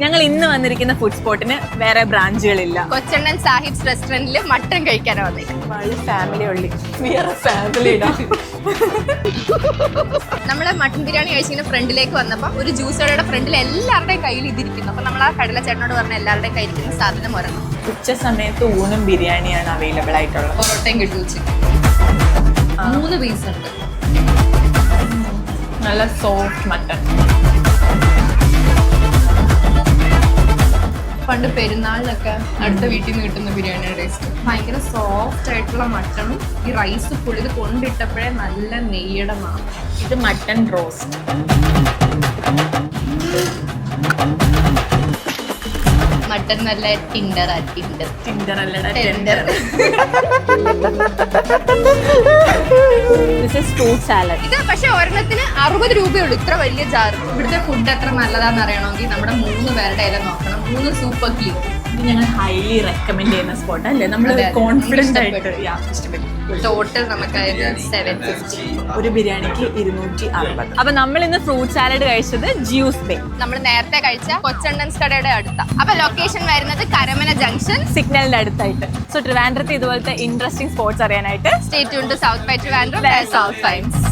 ഞങ്ങൾ ഇന്ന് വന്നിരിക്കുന്ന ഫുഡ് സ്പോട്ടിന് വേറെ ബ്രാഞ്ചുകളില്ല. കൊച്ചണ്ണൻ സാഹിബ്സ് റെസ്റ്റോറന്റിൽ മട്ടൺ കഴിക്കാനാ വന്നിരിക്കുന്നത്. ഫാമിലി ഉള്ളി ഫാമിലി നമ്മള് മട്ടൺ ബിരിയാണി കഴിച്ചിങ്ങനെ ഫ്രണ്ടിലേക്ക് വന്നപ്പോൾ ഒരു ജ്യൂസ് കടയുടെ ഫ്രണ്ടിൽ എല്ലാവരുടെയും കയ്യിൽ ഇതിരിക്കുന്നു. അപ്പൊ നമ്മൾ ആ കടല ചേട്ടനോട് പറഞ്ഞ എല്ലാവരുടെയും കയ്യിരിക്കുന്ന സാധനം ഒരെണ്ണം. ഉച്ച സമയത്ത് ഊണും ബിരിയാണിയാണ് അവൈലബിൾ ആയിട്ടുള്ളത്. പൊറോട്ടയും കിട്ടും ഉച്ചയ്ക്ക്. 3 പീസ് ഉണ്ട്. നല്ല സോഫ്റ്റ് മട്ടൺ. പണ്ട് പെരുന്നാളിലൊക്കെ അടുത്ത വീട്ടിൽ നിന്ന് കിട്ടുന്ന ബിരിയാണിയുടെ ടേസ്റ്റ്. ഭയങ്കര സോഫ്റ്റ് ആയിട്ടുള്ള മട്ടണും ഈ റൈസ് ഫുൾ ഇത് കൊണ്ടിട്ടപ്പോഴേ നല്ല നെയ്യുടെ മണം. ഇത് മട്ടൺ റോസ്റ്റ്. മട്ടൺ നല്ല ടിൻഡർ അല്ലടാ tender. This is fruit salad. ഇത് പക്ഷെ ഒരെണ്ണത്തിന് 60 രൂപയുള്ളൂ. ഇത്ര വലിയ ജാർ. ഇവിടുത്തെ ഫുഡ് എത്ര നല്ലതാന്ന് അറിയണമെങ്കിൽ നമ്മുടെ 3 പേരുടെ ഇല നോക്കണം. 3 സൂപ്പർ ക്ലീൻ. ഇത് ഞങ്ങൾ ഹൈലി റെക്കമെൻഡ് ചെയ്യുന്ന സ്പോട്ട് അല്ലേ? നമ്മൾ കോൺഫിഡന്റ് ആയിട്ട് ഇഷ്ടപ്പെട്ടു. ടോട്ടൽ നമുക്ക് 750. ഒരു ബിരിയാണിക്ക് 260. അപ്പൊ നമ്മൾ ഇന്ന് ഫ്രൂട്ട് സാലഡ് കഴിച്ചത് ജ്യൂസ് ബേ. നമ്മൾ നേരത്തെ കഴിച്ച കൊച്ചണ്ണൻസ് കടയുടെ അടുത്ത. അപ്പൊ ലൊക്കേഷൻ വരുന്നത് കരമന ജംഗ്ഷൻ സിഗ്നലിന്റെ അടുത്തായിട്ട്. സോ ട്രിവാൻഡ്രത്ത് ഇതുപോലത്തെ ഇൻട്രസ്റ്റിംഗ് സ്പോട്സ് അറിയാനായിട്ട് stay tuned to south by Trivandrum south times.